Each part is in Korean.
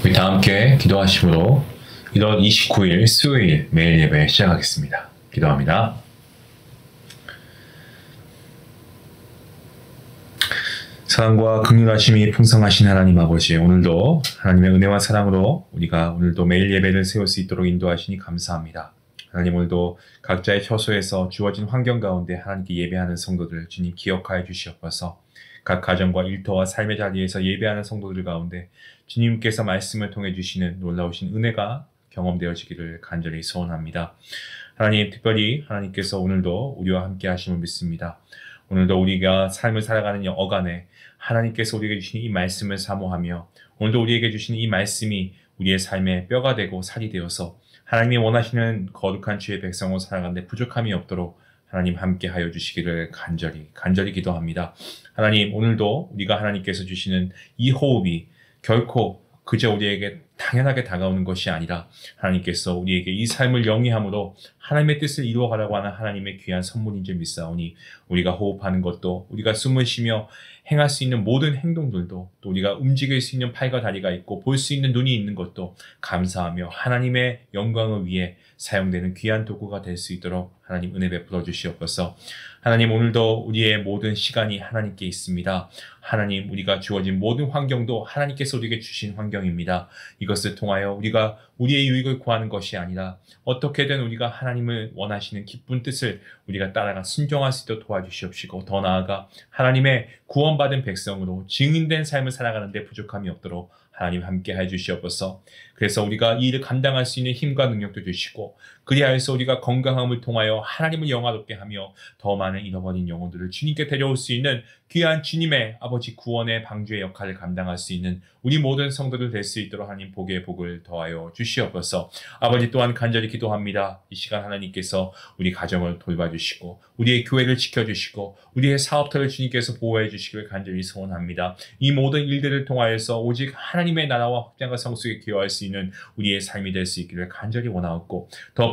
우리 다 함께 기도하심으로 1월 29일 수요일 매일 예배 시작하겠습니다. 기도합니다. 사랑과 긍휼하심이 풍성하신 하나님 아버지, 오늘도 하나님의 은혜와 사랑으로 우리가 오늘도 매일 예배를 세울 수 있도록 인도하시니 감사합니다. 하나님, 오늘도 각자의 처소에서 주어진 환경 가운데 하나님께 예배하는 성도들 주님 기억하여 주시옵소서. 각 가정과 일터와 삶의 자리에서 예배하는 성도들 가운데 주님께서 말씀을 통해 주시는 놀라우신 은혜가 경험되어지기를 간절히 소원합니다. 하나님, 특별히 하나님께서 오늘도 우리와 함께 하심을 믿습니다. 오늘도 우리가 삶을 살아가는 어간에 하나님께서 우리에게 주신 이 말씀을 사모하며 오늘도 우리에게 주신 이 말씀이 우리의 삶의 뼈가 되고 살이 되어서 하나님이 원하시는 거룩한 주의 백성으로 살아가는데 부족함이 없도록 하나님 함께 하여 주시기를 간절히 기도합니다. 하나님, 오늘도 우리가 하나님께서 주시는 이 호흡이 결코 그저 우리에게 당연하게 다가오는 것이 아니라 하나님께서 우리에게 이 삶을 영위함으로 하나님의 뜻을 이루어가라고 하는 하나님의 귀한 선물인 줄 믿사오니 우리가 호흡하는 것도, 우리가 숨을 쉬며 행할 수 있는 모든 행동들도, 또 우리가 움직일 수 있는 팔과 다리가 있고 볼 수 있는 눈이 있는 것도 감사하며 하나님의 영광을 위해 사용되는 귀한 도구가 될 수 있도록 하나님 은혜 베풀어 주시옵소서. 하나님, 오늘도 우리의 모든 시간이 하나님께 있습니다. 하나님, 우리가 주어진 모든 환경도 하나님께서 우리에게 주신 환경입니다. 이것을 통하여 우리가 우리의 유익을 구하는 것이 아니라 어떻게든 우리가 하나님을 원하시는 기쁜 뜻을 우리가 따라가 순종할 수 있도록 도와주시옵시고, 더 나아가 하나님의 구원받은 백성으로 증인된 삶을 살아가는 데 부족함이 없도록 하나님 함께 해주시옵소서. 그래서 우리가 이 일을 감당할 수 있는 힘과 능력도 주시고, 그리하여서 우리가 건강함을 통하여 하나님을 영화롭게 하며 더 많은 잃어버린 영혼들을 주님께 데려올 수 있는 귀한 주님의 아버지 구원의 방주의 역할을 감당할 수 있는 우리 모든 성도들 될 수 있도록 하나님 복의 복을 더하여 주시옵소서. 아버지, 또한 간절히 기도합니다. 이 시간 하나님께서 우리 가정을 돌봐주시고 우리의 교회를 지켜주시고 우리의 사업터를 주님께서 보호해 주시길 간절히 소원합니다. 이 모든 일들을 통하여서 오직 하나님의 나라와 확장과 성숙에 기여할 수 있는 우리의 삶이 될 수 있기를 간절히 원하옵고, 더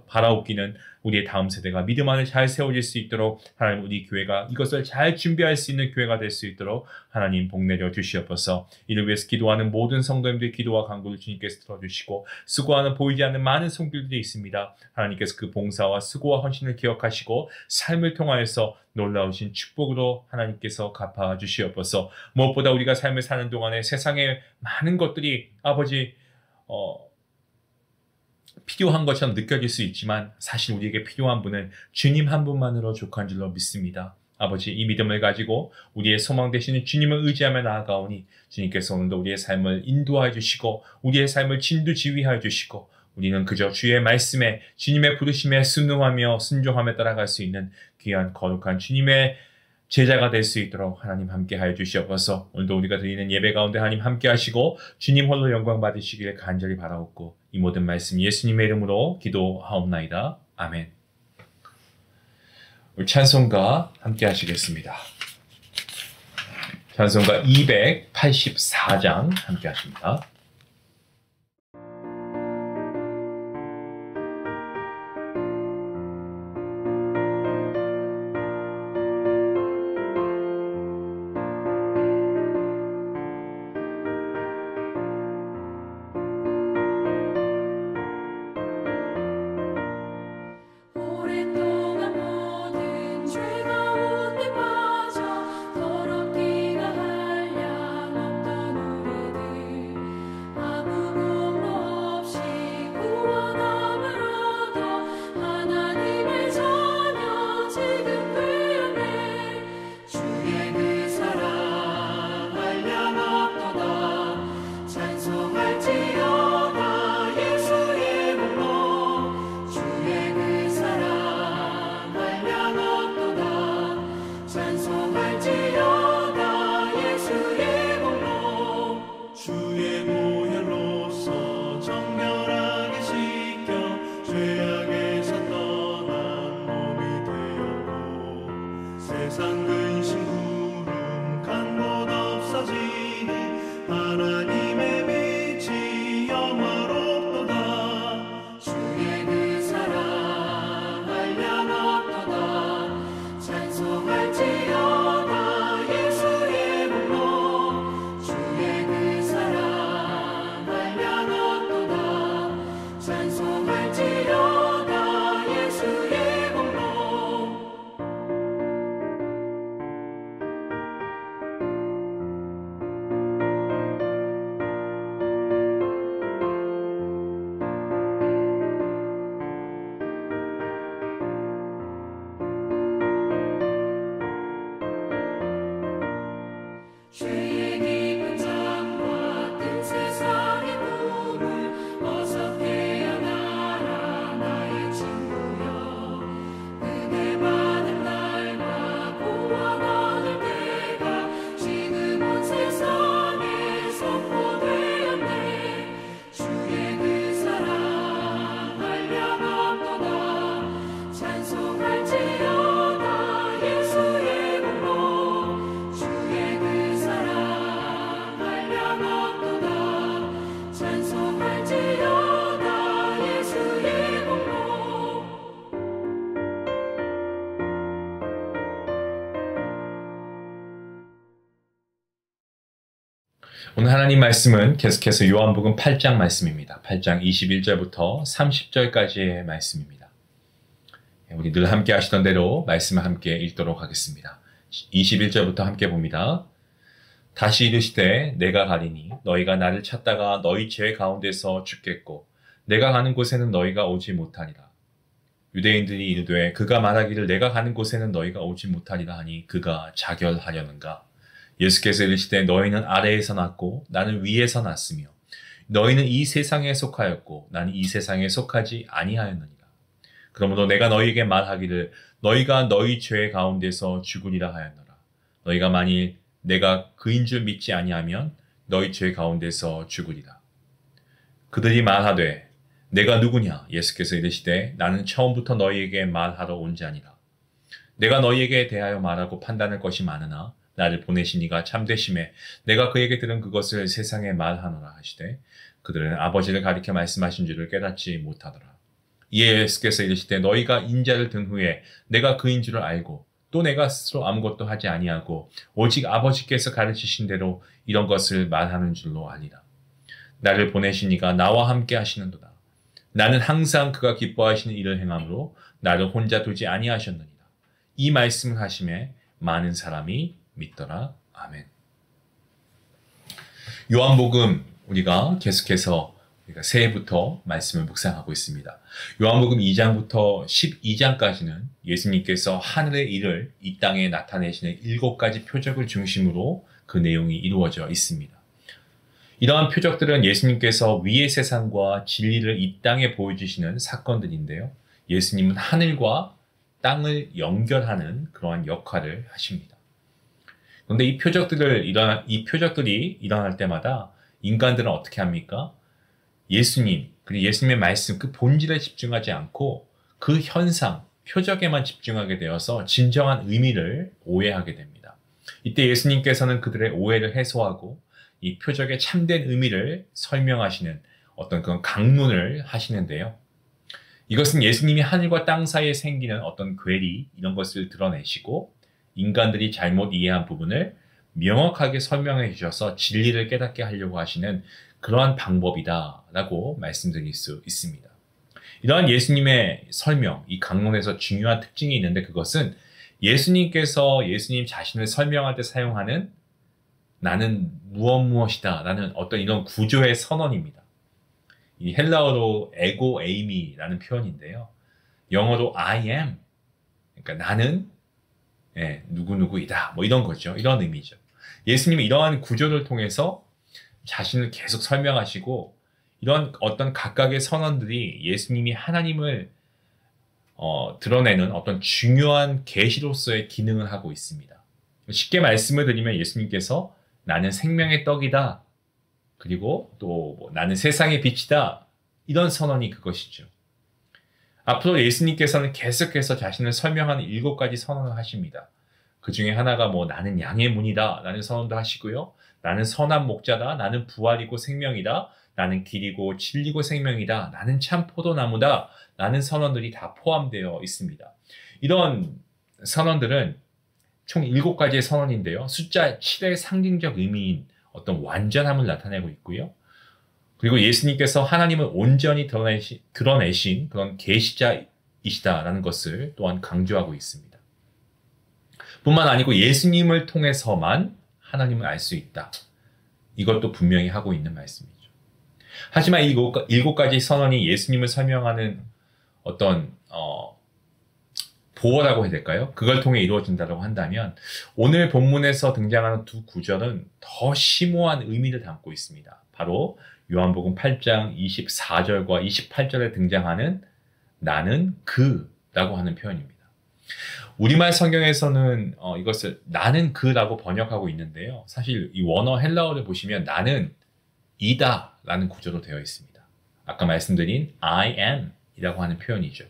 바라옵기는 우리의 다음 세대가 믿음 안에 잘 세워질 수 있도록 하나님, 우리 교회가 이것을 잘 준비할 수 있는 교회가 될 수 있도록 하나님 복 내려 주시옵소서. 이를 위해서 기도하는 모든 성도님들의 기도와 간구를 주님께서 들어주시고, 수고하는 보이지 않는 많은 손길들이 있습니다. 하나님께서 그 봉사와 수고와 헌신을 기억하시고 삶을 통하여서 놀라우신 축복으로 하나님께서 갚아 주시옵소서. 무엇보다 우리가 삶을 사는 동안에 세상에 많은 것들이 아버지 필요한 것처럼 느껴질 수 있지만 사실 우리에게 필요한 분은 주님 한 분만으로 족한 줄로 믿습니다. 아버지, 이 믿음을 가지고 우리의 소망 되시는 주님을 의지하며 나아가오니 주님께서 오늘도 우리의 삶을 인도하여 주시고 우리의 삶을 진두지휘하여 주시고 우리는 그저 주의 말씀에 주님의 부르심에 순응하며 순종하며 따라갈 수 있는 귀한 거룩한 주님의 제자가 될 수 있도록 하나님 함께 하여 주시옵소서. 오늘도 우리가 드리는 예배 가운데 하나님 함께 하시고 주님 홀로 영광 받으시기를 간절히 바라옵고, 이 모든 말씀 예수님의 이름으로 기도하옵나이다. 아멘. 우리 찬송가 함께 하시겠습니다. 찬송가 284장 함께 하십니다. 나타났도다 찬송할지어다 예수의 공로. 오늘 하나님 말씀은 계속해서 요한복음 8장 말씀입니다. 8장 21절부터 30절까지의 말씀입니다. 우리 늘 함께 하시던 대로 말씀을 함께 읽도록 하겠습니다. 21절부터 함께 봅니다. 다시 이르시되 내가 가리니 너희가 나를 찾다가 너희 죄 가운데서 죽겠고 내가 가는 곳에는 너희가 오지 못하리라. 유대인들이 이르되 그가 말하기를 내가 가는 곳에는 너희가 오지 못하리라 하니 그가 자결하려는가. 예수께서 이르시되 너희는 아래에서 났고 나는 위에서 났으며 너희는 이 세상에 속하였고 나는 이 세상에 속하지 아니하였느니라. 그러므로 내가 너희에게 말하기를 너희가 너희 죄 가운데서 죽으리라 하였노라. 너희가 만일 내가 그인 줄 믿지 아니하면 너희 죄 가운데서 죽으리라. 그들이 말하되 내가 누구냐? 예수께서 이르시되 나는 처음부터 너희에게 말하러 온 자니라. 내가 너희에게 대하여 말하고 판단할 것이 많으나 나를 보내신 이가 참되심에 내가 그에게 들은 그것을 세상에 말하노라 하시되 그들은 아버지를 가리켜 말씀하신 줄을 깨닫지 못하더라. 이에 예수께서 이르시되 너희가 인자를 든 후에 내가 그인 줄을 알고 또 내가 스스로 아무것도 하지 아니하고 오직 아버지께서 가르치신 대로 이런 것을 말하는 줄로 아니라. 나를 보내신 이가 나와 함께 하시는도다. 나는 항상 그가 기뻐하시는 일을 행함으로 나를 혼자 두지 아니하셨느니라. 이 말씀을 하심에 많은 사람이 믿더라. 아멘. 요한복음 우리가 계속해서 우리가 새해부터 말씀을 묵상하고 있습니다. 요한복음 2장부터 12장까지는 예수님께서 하늘의 일을 이 땅에 나타내시는 7가지 표적을 중심으로 그 내용이 이루어져 있습니다. 이러한 표적들은 예수님께서 위의 세상과 진리를 이 땅에 보여주시는 사건들인데요. 예수님은 하늘과 땅을 연결하는 그러한 역할을 하십니다. 그런데 이 표적들이 일어날 때마다 인간들은 어떻게 합니까? 예수님, 그리고 예수님의 말씀, 그 본질에 집중하지 않고 그 현상, 표적에만 집중하게 되어서 진정한 의미를 오해하게 됩니다. 이때 예수님께서는 그들의 오해를 해소하고 이 표적의 참된 의미를 설명하시는 어떤 그런 강론을 하시는데요. 이것은 예수님이 하늘과 땅 사이에 생기는 어떤 괴리, 이런 것을 드러내시고 인간들이 잘못 이해한 부분을 명확하게 설명해 주셔서 진리를 깨닫게 하려고 하시는 그러한 방법이다라고 말씀드릴 수 있습니다. 이러한 예수님의 설명, 이 강론에서 중요한 특징이 있는데 그것은 예수님께서 예수님 자신을 설명할 때 사용하는 나는 무엇이다 라는 어떤 이런 구조의 선언입니다. 이 헬라어로 에고 에이미라는 표현인데요. 영어로 I am, 그러니까 나는 누구누구이다. 뭐 이런 거죠. 이런 의미죠. 예수님이 이러한 구조를 통해서 자신을 계속 설명하시고 이런 어떤 각각의 선언들이 예수님이 하나님을 드러내는 어떤 중요한 계시로서의 기능을 하고 있습니다. 쉽게 말씀을 드리면 예수님께서 나는 생명의 떡이다. 그리고 또 나는 세상의 빛이다. 이런 선언이 그것이죠. 앞으로 예수님께서는 계속해서 자신을 설명하는 7가지 선언을 하십니다. 그 중에 하나가 나는 양의 문이다 라는 선언도 하시고요. 나는 선한 목자다. 나는 부활이고 생명이다. 나는 길이고 진리고 생명이다. 나는 참 포도나무다. 라는 선언들이 다 포함되어 있습니다. 이런 선언들은 총 7가지의 선언인데요. 숫자 7의 상징적 의미인 어떤 완전함을 나타내고 있고요. 그리고 예수님께서 하나님을 온전히 드러내신 그런 계시자이시다라는 것을 또한 강조하고 있습니다. 뿐만 아니고 예수님을 통해서만 하나님을 알 수 있다. 이것도 분명히 하고 있는 말씀이죠. 하지만 이 7가지 선언이 예수님을 설명하는 어떤 보어라고 해야 될까요? 그걸 통해 이루어진다고 한다면 오늘 본문에서 등장하는 두 구절은 더 심오한 의미를 담고 있습니다. 바로 요한복음 8장 24절과 28절에 등장하는 나는 그라고 하는 표현입니다. 우리말 성경에서는 이것을 나는 그라고 번역하고 있는데요. 사실 이 원어 헬라어를 보시면 나는 이다 라는 구조로 되어 있습니다. 아까 말씀드린 I am 이라고 하는 표현이죠.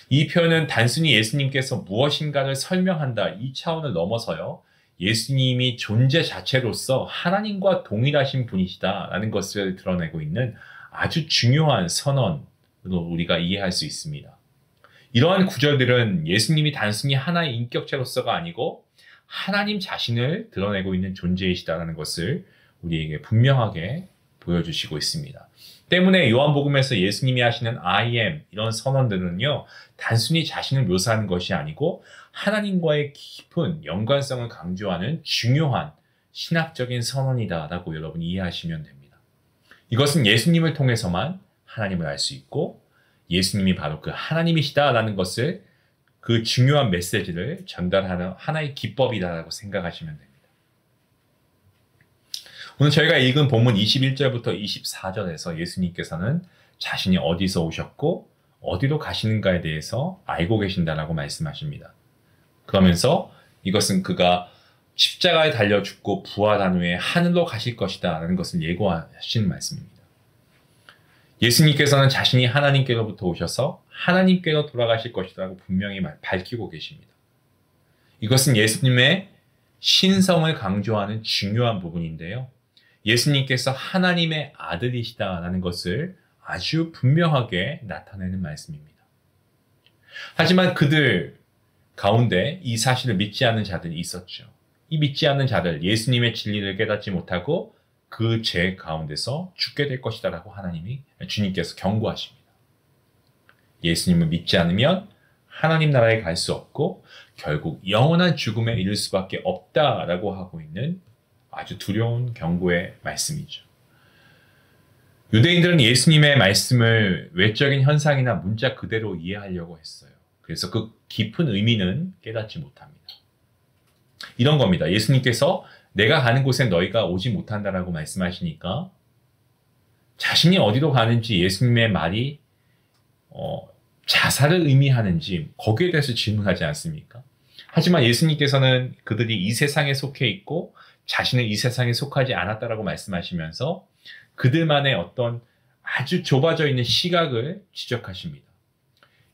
이 표현은 단순히 예수님께서 무엇인가를 설명한다 이 차원을 넘어서요. 예수님이 존재 자체로서 하나님과 동일하신 분이시다라는 것을 드러내고 있는 아주 중요한 선언으로 우리가 이해할 수 있습니다. 이러한 구절들은 예수님이 단순히 하나의 인격체로서가 아니고 하나님 자신을 드러내고 있는 존재이시다라는 것을 우리에게 분명하게 보여주시고 있습니다. 때문에 요한복음에서 예수님이 하시는 I am 이런 선언들은요, 단순히 자신을 묘사하는 것이 아니고 하나님과의 깊은 연관성을 강조하는 중요한 신학적인 선언이다라고 여러분 이해하시면 됩니다. 이것은 예수님을 통해서만 하나님을 알 수 있고 예수님이 바로 그 하나님이시다라는 것을, 그 중요한 메시지를 전달하는 하나의 기법이다라고 생각하시면 됩니다. 오늘 저희가 읽은 본문 21절부터 24절에서 예수님께서는 자신이 어디서 오셨고 어디로 가시는가에 대해서 알고 계신다라고 말씀하십니다. 그러면서 이것은 그가 십자가에 달려 죽고 부활한 후에 하늘로 가실 것이다 라는 것을 예고하신 말씀입니다. 예수님께서는 자신이 하나님께로부터 오셔서 하나님께로 돌아가실 것이라고 분명히 밝히고 계십니다. 이것은 예수님의 신성을 강조하는 중요한 부분인데요. 예수님께서 하나님의 아들이시다라는 것을 아주 분명하게 나타내는 말씀입니다. 하지만 그들 가운데 이 사실을 믿지 않는 자들이 있었죠. 이 믿지 않는 자들, 예수님의 진리를 깨닫지 못하고 그 죄 가운데서 죽게 될 것이다라고 주님께서 경고하십니다. 예수님을 믿지 않으면 하나님 나라에 갈 수 없고 결국 영원한 죽음에 이를 수밖에 없다라고 하고 있는 아주 두려운 경고의 말씀이죠. 유대인들은 예수님의 말씀을 외적인 현상이나 문자 그대로 이해하려고 했어요. 그래서 그 깊은 의미는 깨닫지 못합니다. 이런 겁니다. 예수님께서 내가 가는 곳에 너희가 오지 못한다라고 말씀하시니까 자신이 어디로 가는지 예수님의 말이 자살을 의미하는지 거기에 대해서 질문하지 않습니까? 하지만 예수님께서는 그들이 이 세상에 속해 있고 자신은 이 세상에 속하지 않았다라고 말씀하시면서 그들만의 어떤 아주 좁아져 있는 시각을 지적하십니다.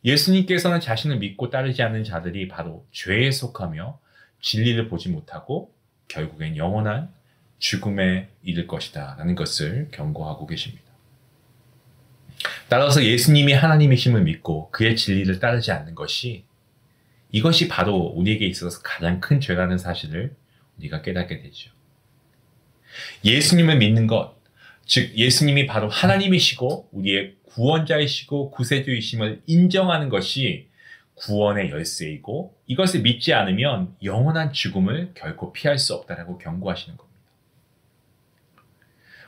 예수님께서는 자신을 믿고 따르지 않는 자들이 바로 죄에 속하며 진리를 보지 못하고 결국엔 영원한 죽음에 이를 것이다 라는 것을 경고하고 계십니다. 따라서 예수님이 하나님이심을 믿고 그의 진리를 따르지 않는 것이, 이것이 바로 우리에게 있어서 가장 큰 죄라는 사실을 우리가 깨닫게 되죠. 예수님을 믿는 것, 즉 예수님이 바로 하나님이시고 우리의 구원자이시고 구세주이심을 인정하는 것이 구원의 열쇠이고, 이것을 믿지 않으면 영원한 죽음을 결코 피할 수 없다라고 경고하시는 겁니다.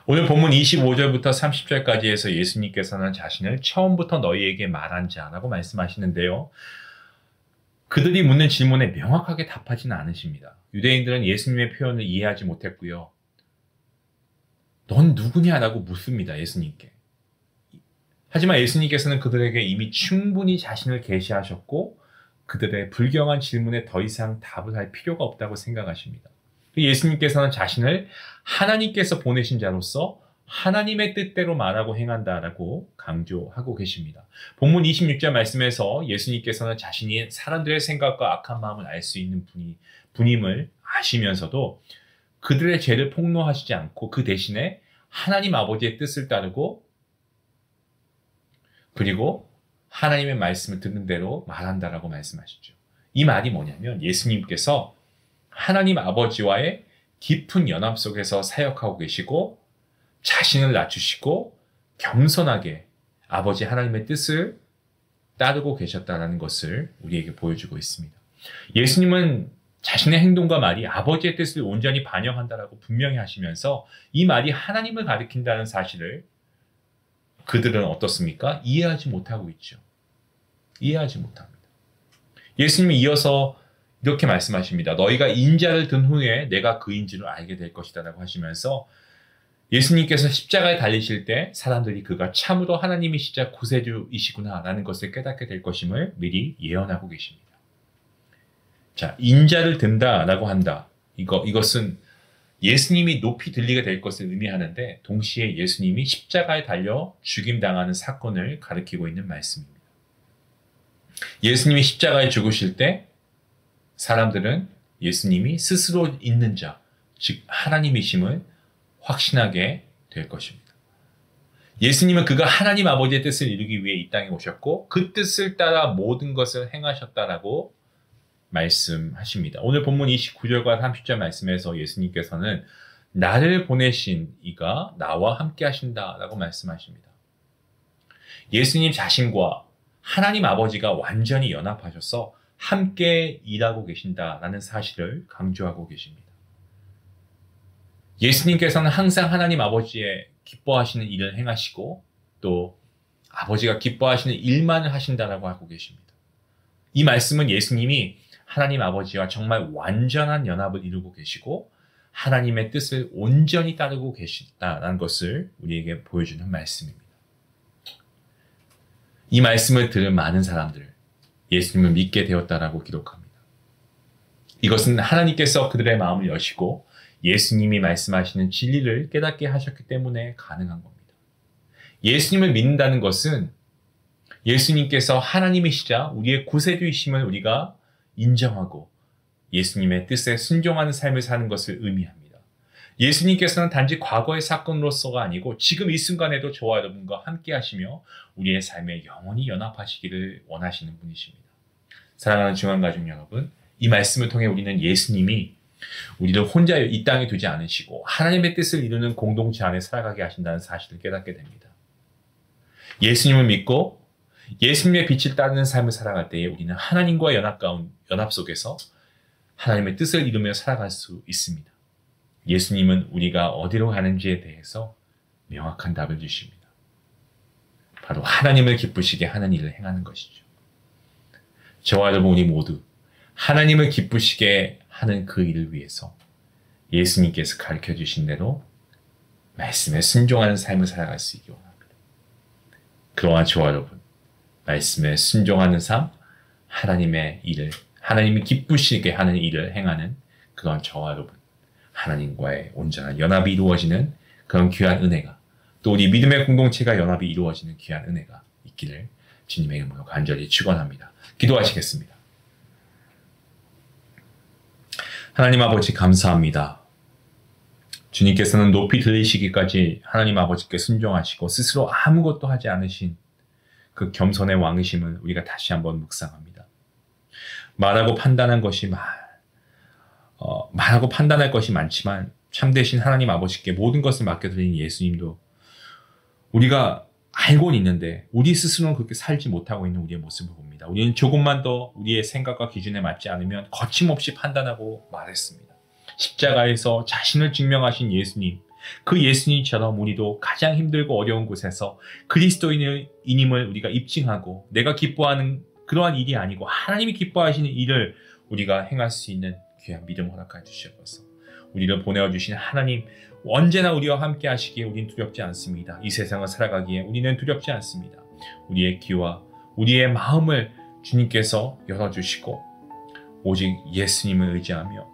오늘 본문 25절부터 30절까지 해서 예수님께서는 자신을 처음부터 너희에게 말한 자라고 말씀하시는데요. 그들이 묻는 질문에 명확하게 답하지는 않으십니다. 유대인들은 예수님의 표현을 이해하지 못했고요. 넌 누구냐라고 묻습니다. 예수님께. 하지만 예수님께서는 그들에게 이미 충분히 자신을 계시하셨고 그들의 불경한 질문에 더 이상 답을 할 필요가 없다고 생각하십니다. 예수님께서는 자신을 하나님께서 보내신 자로서 하나님의 뜻대로 말하고 행한다라고 강조하고 계십니다. 본문 26절 말씀에서 예수님께서는 자신이 사람들의 생각과 악한 마음을 알 수 있는 분임을 아시면서도 그들의 죄를 폭로하시지 않고 그 대신에 하나님 아버지의 뜻을 따르고 그리고 하나님의 말씀을 듣는 대로 말한다라고 말씀하시죠. 이 말이 뭐냐면 예수님께서 하나님 아버지와의 깊은 연합 속에서 사역하고 계시고 자신을 낮추시고 겸손하게 아버지 하나님의 뜻을 따르고 계셨다는 것을 우리에게 보여주고 있습니다. 예수님은 자신의 행동과 말이 아버지의 뜻을 온전히 반영한다라고 분명히 하시면서 이 말이 하나님을 가리킨다는 사실을 그들은 어떻습니까? 이해하지 못하고 있죠. 이해하지 못합니다. 예수님이 이어서 이렇게 말씀하십니다. 너희가 인자를 든 후에 내가 그인 줄을 알게 될 것이다 라고 하시면서 예수님께서 십자가에 달리실 때 사람들이 그가 참으로 하나님이시자 구세주이시구나 라는 것을 깨닫게 될 것임을 미리 예언하고 계십니다. 자, 인자를 든다 라고 한다. 이것은 예수님이 높이 들리게 될 것을 의미하는데 동시에 예수님이 십자가에 달려 죽임당하는 사건을 가리키고 있는 말씀입니다. 예수님이 십자가에 죽으실 때 사람들은 예수님이 스스로 있는 자, 즉 하나님이심을 확신하게 될 것입니다. 예수님은 그가 하나님 아버지의 뜻을 이루기 위해 이 땅에 오셨고 그 뜻을 따라 모든 것을 행하셨다라고 말씀하십니다. 오늘 본문 29절과 30절 말씀에서 예수님께서는 나를 보내신 이가 나와 함께 하신다라고 말씀하십니다. 예수님 자신과 하나님 아버지가 완전히 연합하셔서 함께 일하고 계신다라는 사실을 강조하고 계십니다. 예수님께서는 항상 하나님 아버지의 기뻐하시는 일을 행하시고 또 아버지가 기뻐하시는 일만을 하신다라고 하고 계십니다. 이 말씀은 예수님이 하나님 아버지와 정말 완전한 연합을 이루고 계시고 하나님의 뜻을 온전히 따르고 계시다라는 것을 우리에게 보여주는 말씀입니다. 이 말씀을 들은 많은 사람들, 예수님을 믿게 되었다라고 기록합니다. 이것은 하나님께서 그들의 마음을 여시고 예수님이 말씀하시는 진리를 깨닫게 하셨기 때문에 가능한 겁니다. 예수님을 믿는다는 것은 예수님께서 하나님이시자 우리의 구세주이심을 우리가 인정하고 예수님의 뜻에 순종하는 삶을 사는 것을 의미합니다. 예수님께서는 단지 과거의 사건으로서가 아니고 지금 이 순간에도 저와 여러분과 함께 하시며 우리의 삶에 영원히 연합하시기를 원하시는 분이십니다. 사랑하는 중앙가족 여러분, 이 말씀을 통해 우리는 예수님이 우리를 혼자 이 땅에 두지 않으시고 하나님의 뜻을 이루는 공동체 안에 살아가게 하신다는 사실을 깨닫게 됩니다. 예수님을 믿고 예수님의 빛을 따르는 삶을 살아갈 때에 우리는 하나님과 연합 속에서 하나님의 뜻을 이루며 살아갈 수 있습니다. 예수님은 우리가 어디로 가는지에 대해서 명확한 답을 주십니다. 바로 하나님을 기쁘시게 하는 일을 행하는 것이죠. 저와 여러분 우리 모두 하나님을 기쁘시게 하는 그 일을 위해서 예수님께서 가르쳐 주신 대로 말씀에 순종하는 삶을 살아갈 수 있기 원합니다. 그러한 저와 여러분, 말씀에 순종하는 삶, 하나님의 일을, 하나님이 기쁘시게 하는 일을 행하는 그러한 저와 여러분, 하나님과의 온전한 연합이 이루어지는 그런 귀한 은혜가, 또 우리 믿음의 공동체가 연합이 이루어지는 귀한 은혜가 있기를 주님의 이름으로 간절히 축원합니다. 기도하시겠습니다. 하나님 아버지 감사합니다. 주님께서는 높이 들리시기까지 하나님 아버지께 순종하시고 스스로 아무것도 하지 않으신 그 겸손의 왕이심을 우리가 다시 한번 묵상합니다. 말하고 판단할 것이 많지만 참되신 하나님 아버지께 모든 것을 맡겨드린 예수님도 우리가 알고는 있는데 우리 스스로는 그렇게 살지 못하고 있는 우리의 모습을 봅니다. 우리는 조금만 더 우리의 생각과 기준에 맞지 않으면 거침없이 판단하고 말했습니다. 십자가에서 자신을 증명하신 예수님, 그 예수님처럼 우리도 가장 힘들고 어려운 곳에서 그리스도인임을 우리가 입증하고 내가 기뻐하는 그러한 일이 아니고 하나님이 기뻐하시는 일을 우리가 행할 수 있는 귀한 믿음 허락하여 주시옵소서. 우리를 보내어주신 하나님, 언제나 우리와 함께 하시기에 우리는 두렵지 않습니다. 이 세상을 살아가기에 우리는 두렵지 않습니다. 우리의 귀와 우리의 마음을 주님께서 열어주시고 오직 예수님을 의지하며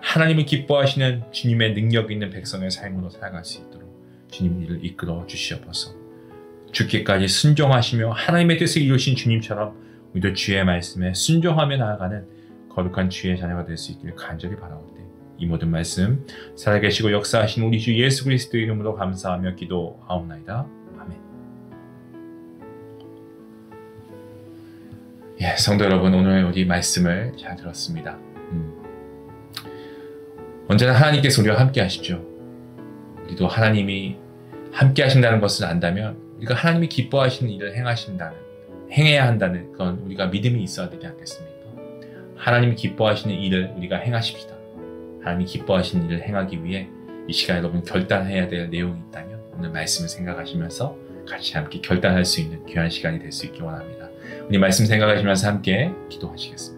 하나님을 기뻐하시는 주님의 능력 있는 백성의 삶으로 살아갈 수 있도록 주님 이를 이끌어 주시옵소서. 죽기까지 순종하시며 하나님의 뜻을 이루신 주님처럼 우리도 주의 말씀에 순종하며 나아가는 거룩한 주의 자녀가 될 수 있기를 간절히 바라옵니다. 이 모든 말씀 살아계시고 역사하신 우리 주 예수 그리스도의 이름으로 감사하며 기도하옵나이다. 아멘. 성도 여러분, 오늘 우리 말씀을 잘 들었습니다. 언제나 하나님께서 우리와 함께 하시죠. 우리도 하나님이 함께 하신다는 것을 안다면 우리가 하나님이 기뻐하시는 일을 행해야 한다는 그런 우리가 믿음이 있어야 되지 않겠습니까? 하나님이 기뻐하시는 일을 우리가 행하십시다. 하나님이 기뻐하시는 일을 행하기 위해 이 시간에 여러분 결단해야 될 내용이 있다면 오늘 말씀을 생각하시면서 같이 함께 결단할 수 있는 귀한 시간이 될 수 있기 원합니다. 우리 말씀 생각하시면서 함께 기도하시겠습니다.